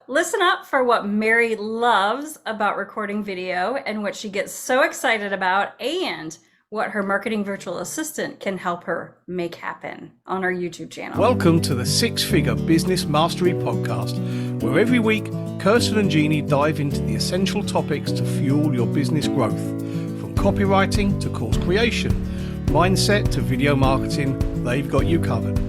Listen up for what Mary loves about recording video and what she gets so excited about, and what her marketing virtual assistant can help her make happen on our YouTube channel. Welcome to the Six Figure Business Mastery Podcast, where every week Kirsten and Jeannie dive into the essential topics to fuel your business growth. From copywriting to course creation, mindset to video marketing, they've got you covered.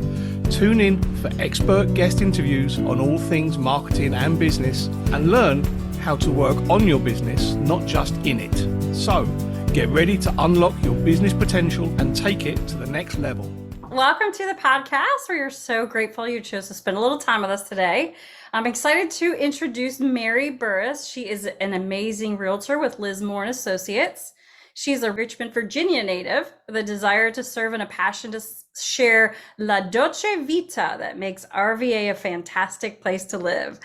Tune in for expert guest interviews on all things marketing and business, and learn how to work on your business, not just in it. So, get ready to unlock your business potential and take it to the next level. Welcome to the podcast. We are so grateful you chose to spend a little time with us today. I'm excited to introduce Mary Burrus. She is an amazing realtor with Liz Moore and Associates. She's a Richmond, Virginia native with a desire to serve and a passion to share La Dolce Vita that makes RVA a fantastic place to live.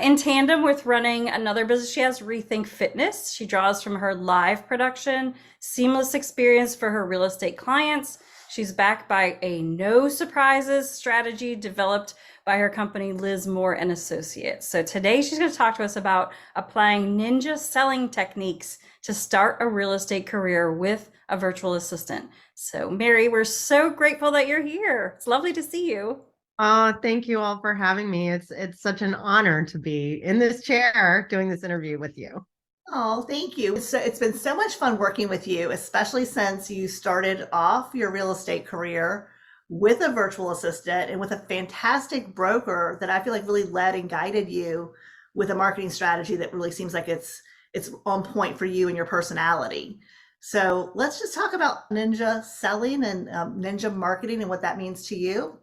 In tandem with running another business she has, Rethink Fitness, she draws from her live production, seamless experience for her real estate clients. She's backed by a no surprises strategy developed by her company, Liz Moore and Associates. So today she's going to talk to us about applying ninja selling techniques to start a real estate career with a virtual assistant. So Mary, we're so grateful that you're here. It's lovely to see you. Thank you all for having me. It's such an honor to be in this chair doing this interview with you. Oh, thank you. It's been so much fun working with you, especially since you started off your real estate career with a virtual assistant and with a fantastic broker that I feel like really led and guided you with a marketing strategy that really seems like it's on point for you and your personality. So let's just talk about ninja selling and ninja marketing and what that means to you.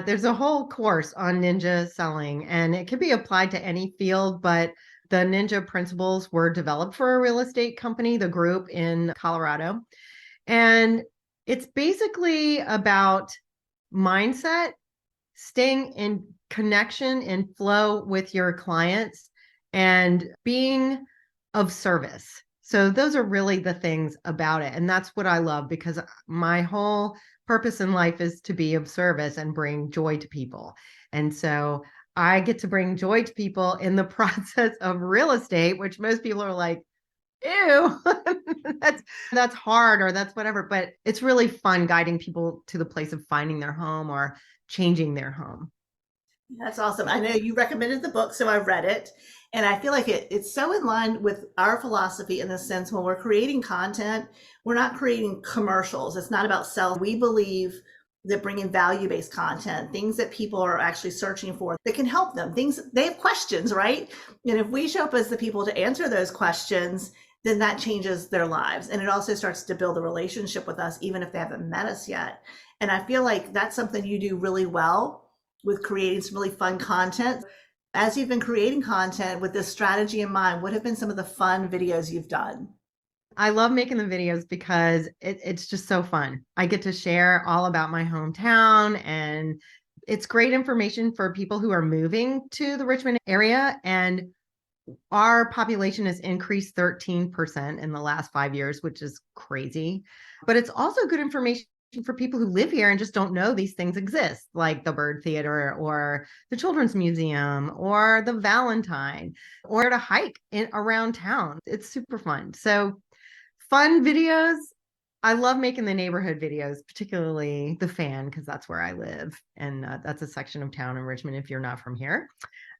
There's a whole course on ninja selling, and it can be applied to any field, but the ninja principles were developed for a real estate company, the group in Colorado. And it's basically about mindset, staying in connection and flow with your clients, and being of service. So those are really the things about it. And that's what I love, because my whole purpose in life is to be of service and bring joy to people. And so I get to bring joy to people in the process of real estate, which most people are like, ew, that's hard, or that's whatever. But it's really fun guiding people to the place of finding their home or changing their home. That's awesome. I know you recommended the book, so I read it. And I feel like it's so in line with our philosophy in the sense when we're creating content, we're not creating commercials. It's not about selling. We believe that bringing value-based content, things that people are actually searching for that can help them, things they have questions, right? And if we show up as the people to answer those questions, then that changes their lives. And it also starts to build a relationship with us, even if they haven't met us yet. And I feel like that's something you do really well with creating some really fun content. As you've been creating content with this strategy in mind, what have been some of the fun videos you've done? I love making the videos because it's just so fun. I get to share all about my hometown, and it's great information for people who are moving to the Richmond area. And our population has increased 13% in the last 5 years, which is crazy. But it's also good information for people who live here and just don't know these things exist, like the Bird Theater or the Children's Museum or the Valentine, or to hike around town. It's super fun. So fun videos. I love making the neighborhood videos, particularly the Fan, because that's where I live. And that's a section of town in Richmond if you're not from here.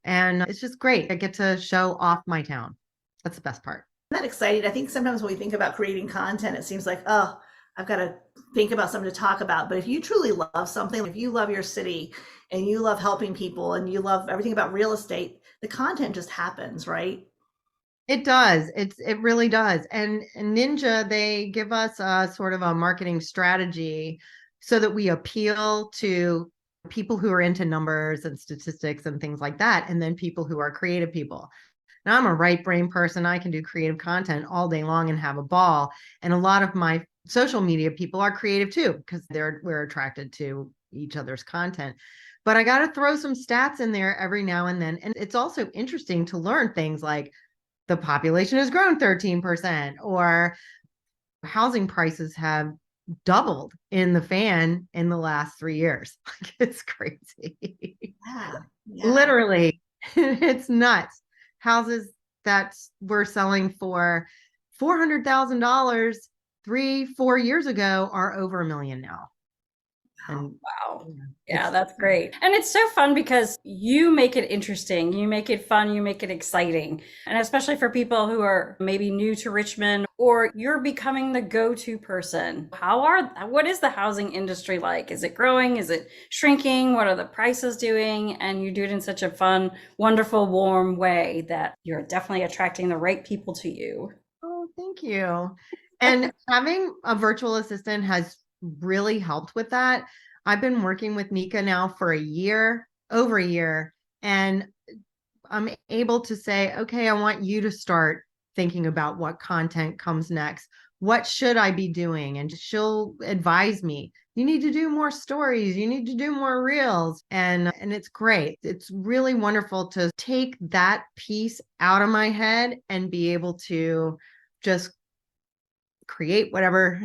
And it's just great. I get to show off my town. That's the best part. Isn't that exciting? I think sometimes when we think about creating content, it seems like, oh, I've got to think about something to talk about. But if you truly love something, if you love your city and you love helping people and you love everything about real estate, the content just happens, right? It does. It really does. And Ninja, they give us a sort of a marketing strategy so that we appeal to people who are into numbers and statistics and things like that, and then people who are creative people. Now, I'm a right brain person. I can do creative content all day long and have a ball. And a lot of my social media people are creative too, because we're attracted to each other's content. But I got to throw some stats in there every now and then. And it's also interesting to learn things like the population has grown 13%, or housing prices have doubled in the Fan in the last 3 years. Like, it's crazy. Yeah. Literally. It's nuts. Houses that we're selling for $400,000 3, 4 years ago are over $1 million now. And Wow. yeah, Yeah, it's that's great. And it's so fun because you make it interesting, you make it fun, you make it exciting. And especially for people who are maybe new to Richmond or you're becoming the go-to person. What is the housing industry like? Is it growing? Is it shrinking? What are the prices doing? And you do it in such a fun, wonderful, warm way that you're definitely attracting the right people to you. Oh, thank you. And having a virtual assistant has really helped with that. I've been working with Nika now for a year, over a year, and I'm able to say, okay, I want you to start thinking about what content comes next. What should I be doing? And she'll advise me. You need to do more stories. You need to do more reels. And it's great. It's really wonderful to take that piece out of my head and be able to just create whatever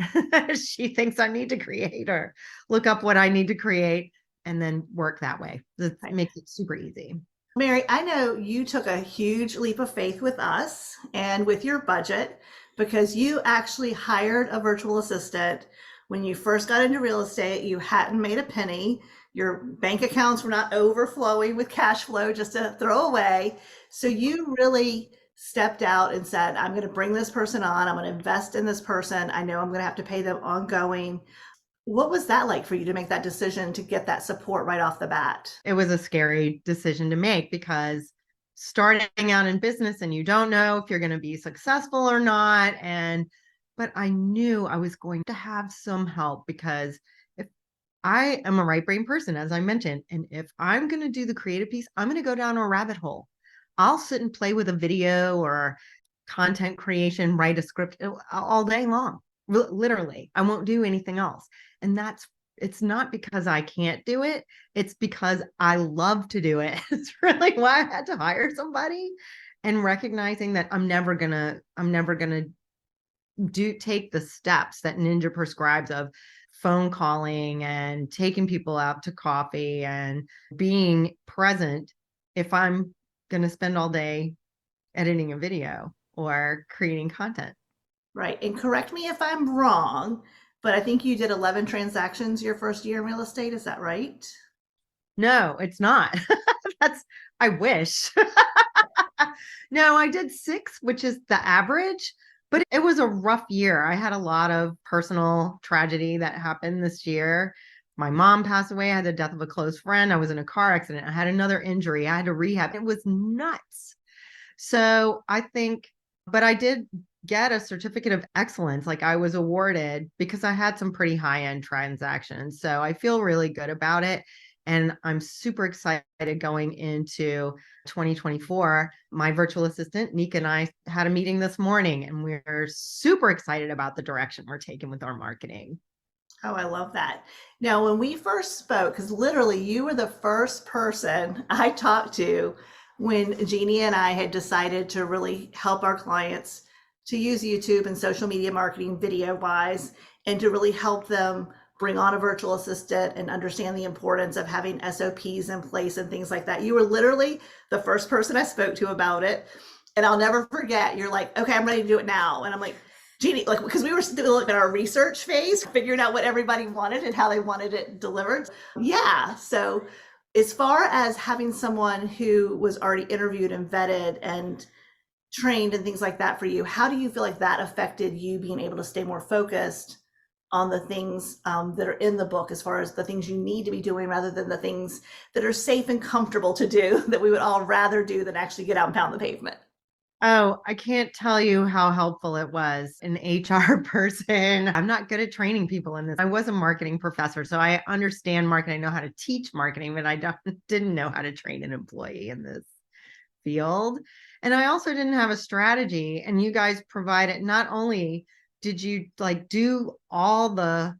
she thinks I need to create or look up what I need to create and then work that way. That makes it super easy. Mary, I know you took a huge leap of faith with us and with your budget because you actually hired a virtual assistant when you first got into real estate. You hadn't made a penny. Your bank accounts were not overflowing with cash flow just to throw away. So you really stepped out and said, I'm going to bring this person on. I'm going to invest in this person. I know I'm going to have to pay them ongoing. What was that like for you to make that decision to get that support right off the bat? It was a scary decision to make because starting out in business and you don't know if you're going to be successful or not. But I knew I was going to have some help because if I am a right brain person, as I mentioned, and if I'm going to do the creative piece, I'm going to go down a rabbit hole. I'll sit and play with a video or content creation, write a script all day long. Literally, I won't do anything else. And it's not because I can't do it. It's because I love to do it. It's really why I had to hire somebody and recognizing that I'm never gonna take the steps that Ninja prescribes of phone calling and taking people out to coffee and being present if I'm going to spend all day editing a video or creating content. Right. And correct me if I'm wrong, but I think you did 11 transactions your first year in real estate. Is that right? No, it's not. I wish. No, I did 6, which is the average, but it was a rough year. I had a lot of personal tragedy that happened this year. My mom passed away. I had the death of a close friend. I was in a car accident. I had another injury. I had to rehab. It was nuts. So but I did get a certificate of excellence. Like I was awarded because I had some pretty high-end transactions. So I feel really good about it. And I'm super excited going into 2024. My virtual assistant, Nika, and I had a meeting this morning, and we're super excited about the direction we're taking with our marketing. Oh, I love that. Now, when we first spoke, because literally you were the first person I talked to when Jeannie and I had decided to really help our clients to use YouTube and social media marketing video wise, and to really help them bring on a virtual assistant and understand the importance of having SOPs in place and things like that. You were literally the first person I spoke to about it. And I'll never forget, you're like, okay, I'm ready to do it now. And I'm like, Jeannie, like, because we were still in our research phase, figuring out what everybody wanted and how they wanted it delivered. Yeah. So as far as having someone who was already interviewed and vetted and trained and things like that for you, how do you feel like that affected you being able to stay more focused on the things that are in the book, as far as the things you need to be doing rather than the things that are safe and comfortable to do that we would all rather do than actually get out and pound the pavement? Oh, I can't tell you how helpful it was. An HR person. I'm not good at training people in this. I was a marketing professor, so I understand marketing. I know how to teach marketing, but I didn't know how to train an employee in this field. And I also didn't have a strategy. And you guys provided, not only did you like do all the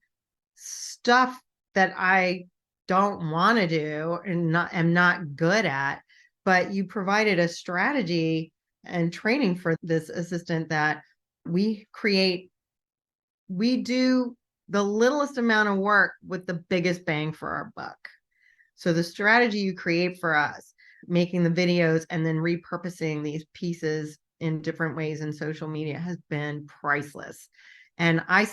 stuff that I don't want to do and am not good at, but you provided a strategy and training for this assistant that we do the littlest amount of work with the biggest bang for our buck. So the strategy you create for us, making the videos and then repurposing these pieces in different ways in social media has been priceless. And I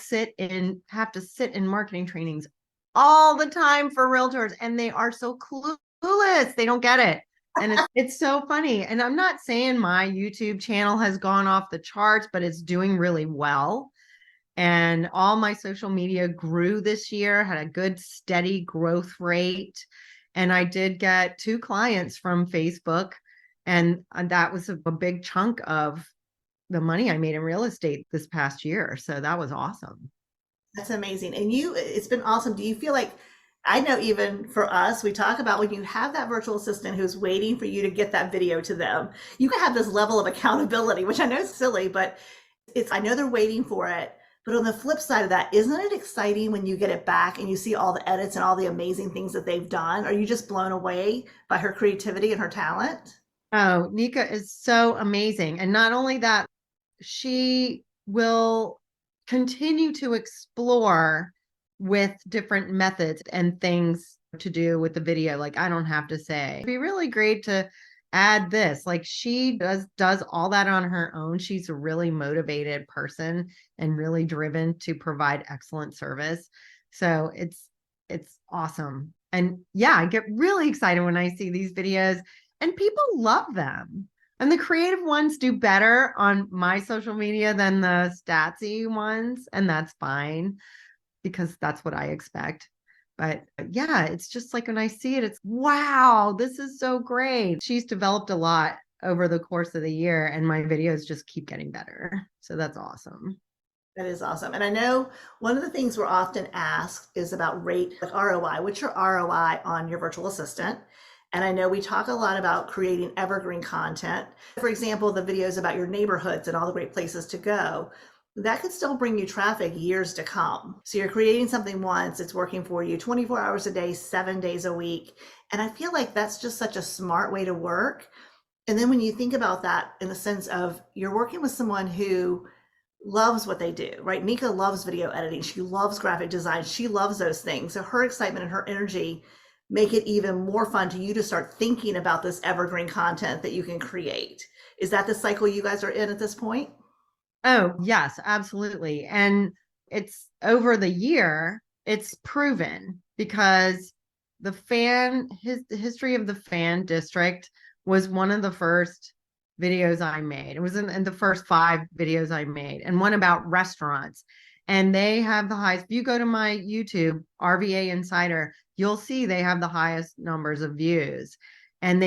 have to sit in marketing trainings all the time for realtors, and they are so clueless. They don't get it. And it's so funny. And I'm not saying my YouTube channel has gone off the charts, but it's doing really well. And all my social media grew this year, had a good steady growth rate. And I did get 2 clients from Facebook. And that was a big chunk of the money I made in real estate this past year. So that was awesome. That's amazing. And it's been awesome. Do you feel like, I know even for us, we talk about when you have that virtual assistant who's waiting for you to get that video to them, you can have this level of accountability, which I know is silly, but I know they're waiting for it. But on the flip side of that, isn't it exciting when you get it back and you see all the edits and all the amazing things that they've done? Are you just blown away by her creativity and her talent? Oh, Nika is so amazing. And not only that, she will continue to explore with different methods and things to do with the video. Like, I don't have to say, it'd be really great to add this. Like, she does all that on her own. She's a really motivated person and really driven to provide excellent service. So it's awesome. And yeah, I get really excited when I see these videos, and people love them. And the creative ones do better on my social media than the statsy ones. And that's fine, because that's what I expect. But yeah, it's just like when I see it, it's wow, this is so great. She's developed a lot over the course of the year, and my videos just keep getting better. So that's awesome. That is awesome. And I know one of the things we're often asked is about rate, like ROI. What's your ROI on your virtual assistant? And I know we talk a lot about creating evergreen content. For example, the videos about your neighborhoods and all the great places to go, that could still bring you traffic years to come. So you're creating something once, it's working for you 24 hours a day, 7 days a week. And I feel like that's just such a smart way to work. And then when you think about that in the sense of you're working with someone who loves what they do, right? Nika loves video editing. She loves graphic design. She loves those things. So her excitement and her energy make it even more fun to you to start thinking about this evergreen content that you can create. Is that the cycle you guys are in at this point? Oh, yes, absolutely. And it's over the year, it's proven, because the history of the fan district was one of the first videos I made. It was in the first 5 videos I made, and one about restaurants. And they have the highest. If you go to my YouTube, RVA Insider, you'll see they have the highest numbers of views. And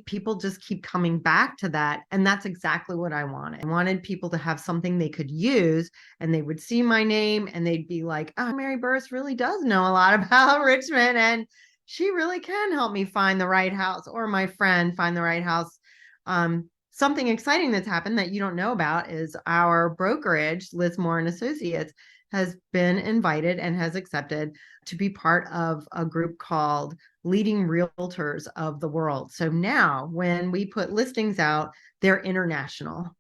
people just keep coming back to that. And that's exactly what I wanted. I wanted people to have something they could use, and they would see my name and they'd be like, oh, Mary Burrus really does know a lot about Richmond, and she really can help me find the right house, or my friend find the right house. Something exciting that's happened that you don't know about is our brokerage, Liz Moore and Associates, has been invited and has accepted to be part of a group called Leading Realtors of the World. So now when we put listings out, they're international.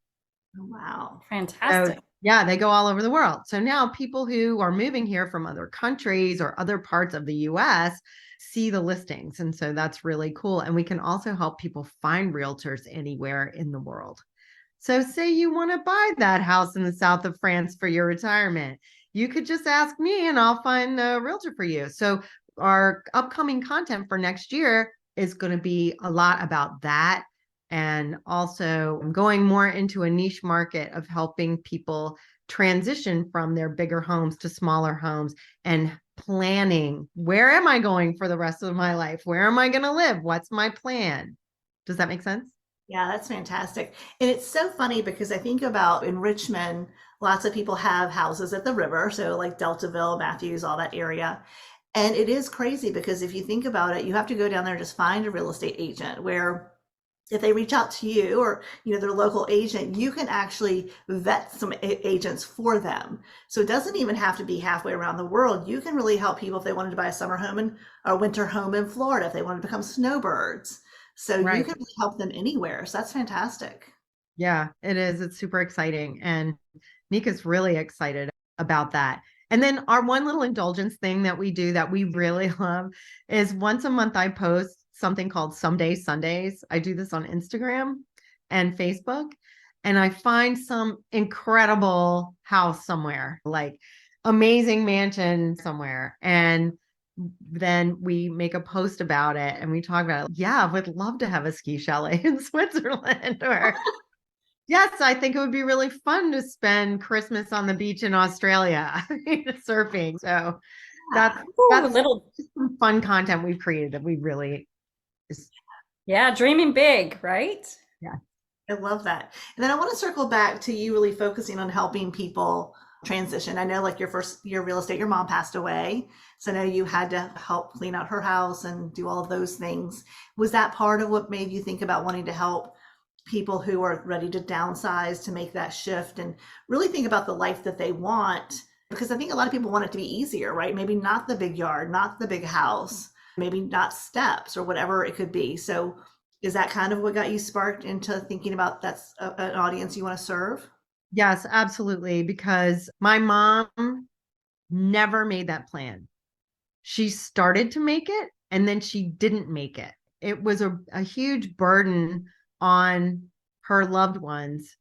Wow. Fantastic. So, yeah, they go all over the world. So now people who are moving here from other countries or other parts of the US see the listings. And so that's really cool. And we can also help people find realtors anywhere in the world. So say you want to buy that house in the south of France for your retirement, you could just ask me and I'll find a realtor for you. So our upcoming content for next year is going to be a lot about that. And also I'm going more into a niche market of helping people transition from their bigger homes to smaller homes, and planning, where am I going for the rest of my life? Where am I going to live? What's my plan? Does that make sense? Yeah, that's fantastic. And it's so funny because I think about in Richmond, lots of people have houses at the river. So like Deltaville, Matthews, all that area. And it is crazy because if you think about it, you have to go down there and just find a real estate agent, where if they reach out to you or their local agent, you can actually vet some agents for them. So it doesn't even have to be halfway around the world. You can really help people if they wanted to buy a summer home or winter home in Florida, if they want to become snowbirds. So Right. you can really help them anywhere. So that's fantastic. Yeah, it is. It's super exciting. And Nika's really excited about that. And then our one little indulgence thing that we do that we really love is once a month I post something called Someday Sundays. I do this on Instagram and Facebook, and I find some incredible house somewhere, like amazing mansion somewhere. And then we make a post about it and we talk about it. Yeah, I would love to have a ski chalet in Switzerland. Or yes, I think it would be really fun to spend Christmas on the beach in Australia surfing. So that's Ooh, that's little, some fun content we've created that we really is, yeah, dreaming big, right? yeah. I love that. And then I want to circle back to you really focusing on helping people transition. I know like your first year of real estate, your mom passed away. So I know you had to help clean out her house and do all of those things. Was that part of what made you think about wanting to help people who are ready to downsize, to make that shift and really think about the life that they want? Because I think a lot of people want it to be easier, right? Maybe not the big yard, not the big house, maybe not steps or whatever it could be. So is that kind of what got you sparked into thinking about that's an audience you want to serve? Yes, absolutely. Because my mom never made that plan. She started to make it and then she didn't make it. It was a huge burden on her loved ones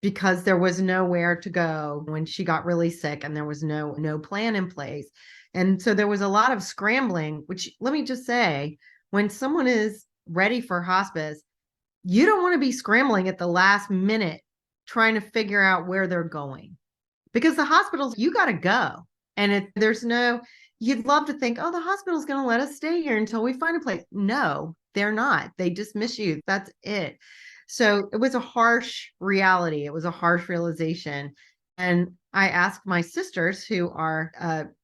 because there was nowhere to go when she got really sick and there was no plan in place. And so there was a lot of scrambling, which let me just say, when someone is ready for hospice, you don't want to be scrambling at the last minute trying to figure out where they're going, because the hospitals, you got to go. And there's no, you'd love to think, oh, the hospital's going to let us stay here until we find a place. No, they're not. They dismiss you. That's it. So it was a harsh reality. It was a harsh realization. And I asked my sisters, who are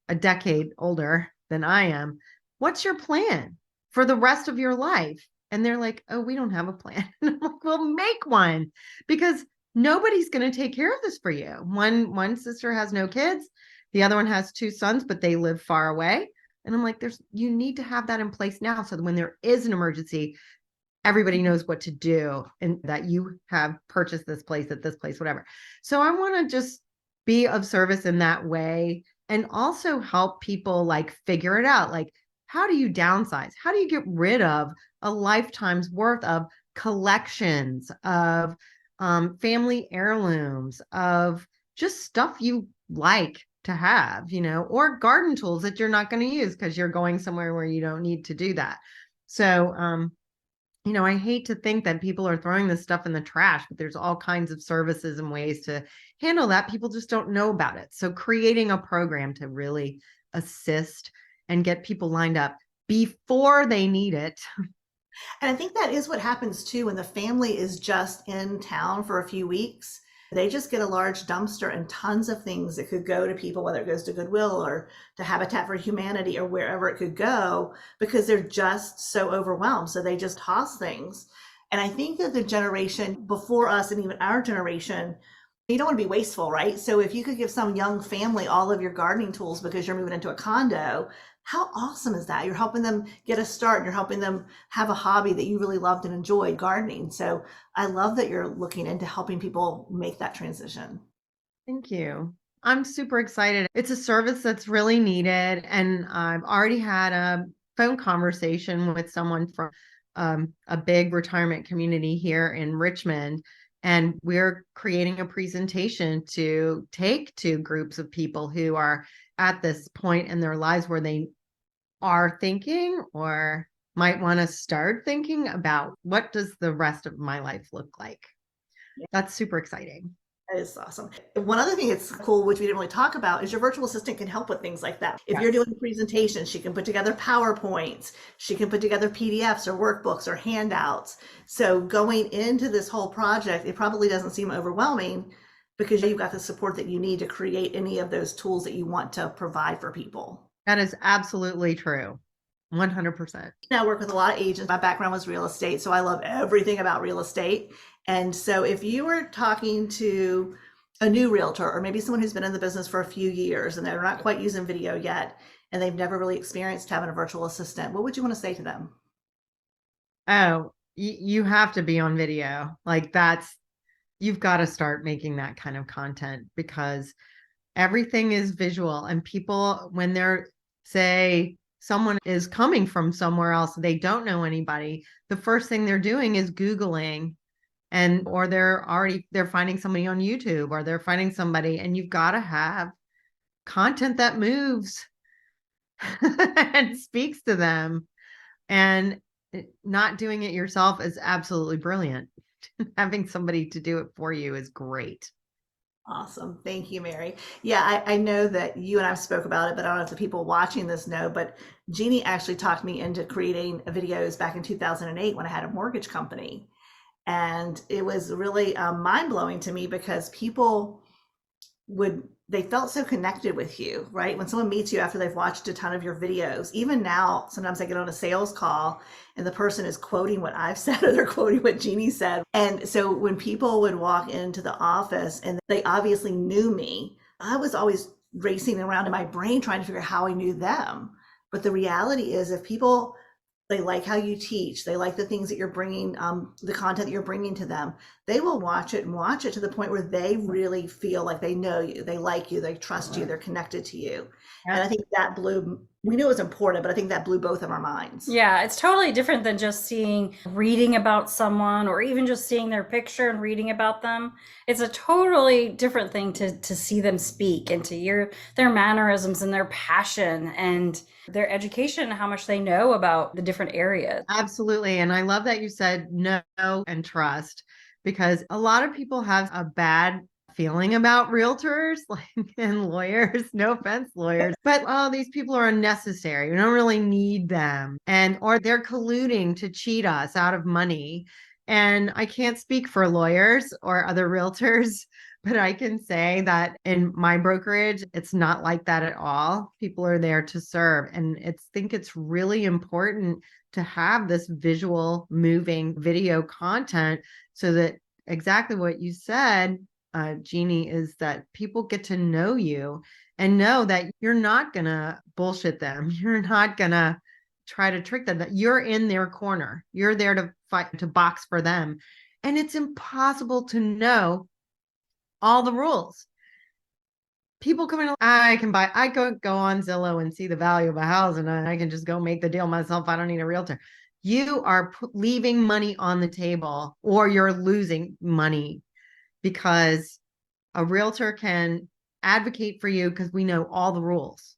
a decade older than I am, what's your plan for the rest of your life? And they're like, oh, we don't have a plan. And I'm like, well, make one, because nobody's going to take care of this for you. One sister has no kids. The other one has two sons, but they live far away. And I'm like, you need to have that in place now, so that when there is an emergency, everybody knows what to do and that you have purchased this place at this place, whatever. So I want to just be of service in that way, and also help people like figure it out. Like, how do you downsize? How do you get rid of a lifetime's worth of collections of family heirlooms, of just stuff you like to have, or garden tools that you're not going to use because you're going somewhere where you don't need to do that. So, I hate to think that people are throwing this stuff in the trash, but there's all kinds of services and ways to handle that. People just don't know about it. So creating a program to really assist and get people lined up before they need it. And I think that is what happens too when the family is just in town for a few weeks. They just get a large dumpster and tons of things that could go to people, whether it goes to Goodwill or to Habitat for Humanity or wherever it could go, because they're just so overwhelmed. So they just toss things. And I think that the generation before us and even our generation, you don't want to be wasteful, right? So if you could give some young family all of your gardening tools because you're moving into a condo, how awesome is that? You're helping them get a start. You're helping them have a hobby that you really loved and enjoyed, gardening. So I love that you're looking into helping people make that transition. Thank you. I'm super excited. It's a service that's really needed. And I've already had a phone conversation with someone from a big retirement community here in Richmond. And we're creating a presentation to take to groups of people who are at this point in their lives where they are thinking or might want to start thinking about, what does the rest of my life look like? That's super exciting. That is awesome. One other thing that's cool, which we didn't really talk about, is your virtual assistant can help with things like that. If you're doing a presentation, she can put together PowerPoints, she can put together PDFs or workbooks or handouts. So going into this whole project, it probably doesn't seem overwhelming because you've got the support that you need to create any of those tools that you want to provide for people. That is absolutely true. 100%. I work with a lot of agents. My background was real estate, so I love everything about real estate. And so if you were talking to a new realtor, or maybe someone who's been in the business for a few years and they're not quite using video yet, and they've never really experienced having a virtual assistant, what would you want to say to them? Oh, you have to be on video. Like you've got to start making that kind of content, because everything is visual, and people, when they're, say, someone is coming from somewhere else, they don't know anybody, the first thing they're doing is Googling, and or they're finding somebody on YouTube, or they're finding somebody, and you've got to have content that moves and speaks to them. And not doing it yourself is absolutely brilliant. Having somebody to do it for you is great. Awesome. Thank you, Mary. Yeah, I know that you and I spoke about it, but I don't know if the people watching this know, but Jeannie actually talked me into creating videos back in 2008 when I had a mortgage company. And it was really mind blowing to me because people they felt so connected with you, right? When someone meets you after they've watched a ton of your videos, even now, sometimes I get on a sales call and the person is quoting what I've said or they're quoting what Jeannie said. And so when people would walk into the office and they obviously knew me, I was always racing around in my brain trying to figure out how I knew them. But the reality is, if people, they like how you teach, they like the things that you're bringing, the content that you're bringing to them, they will watch it and watch it to the point where they really feel like they know you, they like you, they trust you, they're connected to you. And I think that we knew it was important, but I think that blew both of our minds. Yeah, it's totally different than just reading about someone, or even just seeing their picture and reading about them. It's a totally different thing to see them speak and to hear their mannerisms and their passion and their education and how much they know about the different areas. Absolutely. And I love that you said know and trust, because a lot of people have a bad feeling about realtors and lawyers. No offense, lawyers, but oh, these people are unnecessary. We don't really need them. Or they're colluding to cheat us out of money. And I can't speak for lawyers or other realtors, but I can say that in my brokerage, it's not like that at all. People are there to serve. And I think it's really important to have this visual, moving video content so that exactly what you said, Jeannie, is that people get to know you and know that you're not going to bullshit them. You're not going to try to trick them, that you're in their corner. You're there to fight, to box for them. And it's impossible to know all the rules. People come in, I go on Zillow and see the value of a house and I can just go make the deal myself. I don't need a realtor. You are leaving money on the table, or you're losing money, because a realtor can advocate for you because we know all the rules.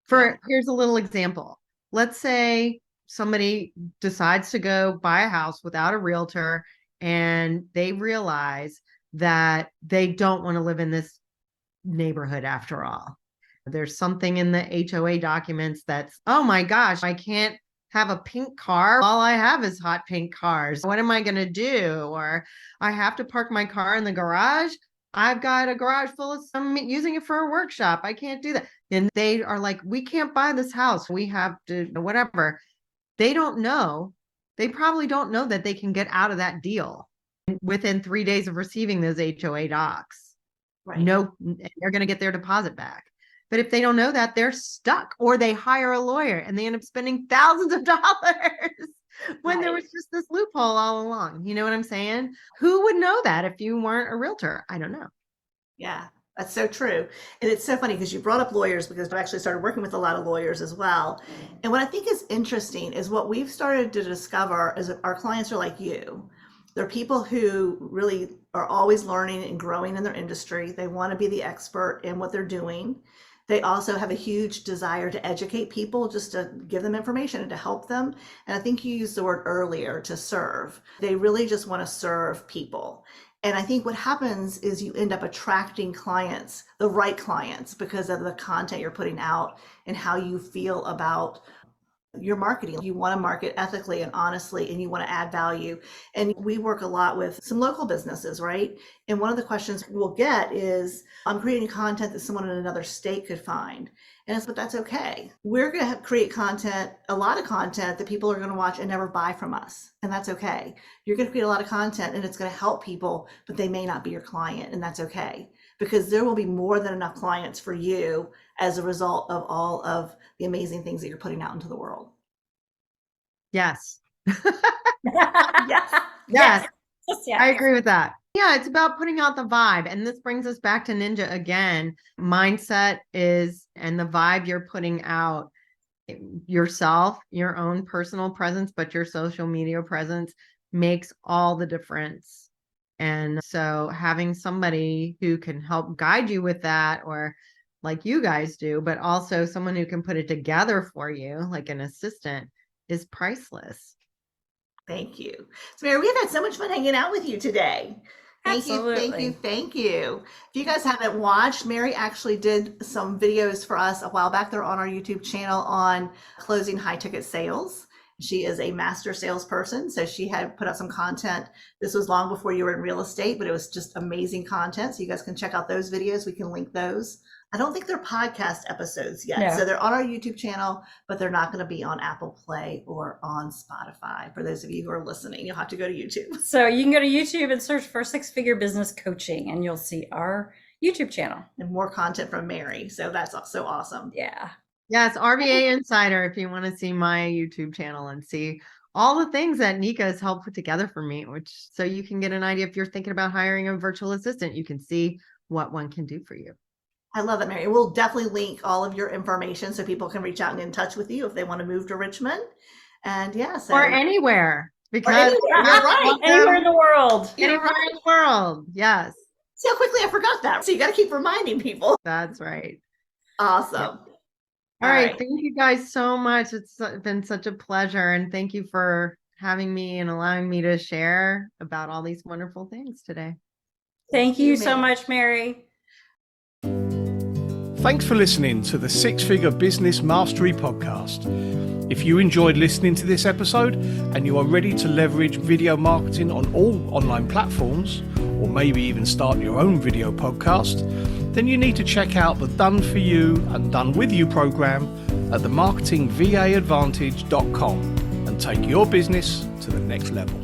Here's a little example. Let's say somebody decides to go buy a house without a realtor and they realize that they don't want to live in this neighborhood after all. There's something in the HOA documents that's, oh my gosh, I can't have a pink car. All I have is hot pink cars. What am I going to do? Or I have to park my car in the garage. I've got a garage full of some using it for a workshop. I can't do that. And they are like, we can't buy this house. We have to, whatever. They don't know. They probably don't know that they can get out of that deal within 3 days of receiving those HOA docs. Right. No, they're going to get their deposit back. But if they don't know that, they're stuck, or they hire a lawyer and they end up spending thousands of dollars when there was just this loophole all along. You know what I'm saying? Who would know that if you weren't a realtor? I don't know. Yeah, that's so true. And it's so funny because you brought up lawyers, because I've actually started working with a lot of lawyers as well. And what I think is interesting is what we've started to discover is our clients are like you. They're people who really are always learning and growing in their industry. They want to be the expert in what they're doing. They also have a huge desire to educate people, just to give them information and to help them. And I think you used the word earlier, to serve. They really just want to serve people. And I think what happens is you end up attracting clients, the right clients, because of the content you're putting out and how you feel about your marketing. You want to market ethically and honestly, and you want to add value. And we work a lot with some local businesses, right? And one of the questions we'll get is, I'm creating content that someone in another state could find. And but that's okay. We're going to create content, a lot of content that people are going to watch and never buy from us. And that's okay. You're going to create a lot of content and it's going to help people, but they may not be your client. And that's okay, because there will be more than enough clients for you as a result of all of the amazing things that you're putting out into the world. Yes. Yes. Yes. I agree with that. Yeah, it's about putting out the vibe. And this brings us back to Ninja again. Mindset is, and the vibe you're putting out yourself, your own personal presence, but your social media presence makes all the difference. And so having somebody who can help guide you with that, or like you guys do, but also someone who can put it together for you, like an assistant, is priceless. Thank you. So Mary, we've had so much fun hanging out with you today. Thank you, thank you, thank you. If you guys haven't watched, Mary actually did some videos for us a while back. They're on our YouTube channel on closing high ticket sales. She is a master salesperson, so she had put out some content. This was long before you were in real estate, but it was just amazing content. So you guys can check out those videos. We can link those. I don't think they're podcast episodes yet. No. So they're on our YouTube channel, but they're not going to be on Apple Play or on Spotify. For those of you who are listening, you'll have to go to YouTube. So you can go to YouTube and search for Six Figure Business Coaching, and you'll see our YouTube channel. And more content from Mary. So that's so awesome. Yeah. Yes, RVA Insider, if you want to see my YouTube channel and see all the things that Nika has helped put together for me, so you can get an idea if you're thinking about hiring a virtual assistant, you can see what one can do for you. I love that, Mary. We'll definitely link all of your information so people can reach out and get in touch with you if they want to move to Richmond. And yeah, so or anywhere, because you're right. Anywhere in the world. Anywhere in the world. Yes. See how quickly I forgot that. So you got to keep reminding people. That's right. Awesome. Yep. All right. Thank you guys so much. It's been such a pleasure. And thank you for having me and allowing me to share about all these wonderful things today. Thank you so much, Mary. Thanks for listening to the Six Figure Business Mastery Podcast. If you enjoyed listening to this episode and you are ready to leverage video marketing on all online platforms, or maybe even start your own video podcast, then you need to check out the Done For You and Done With You program at themarketingvaadvantage.com and take your business to the next level.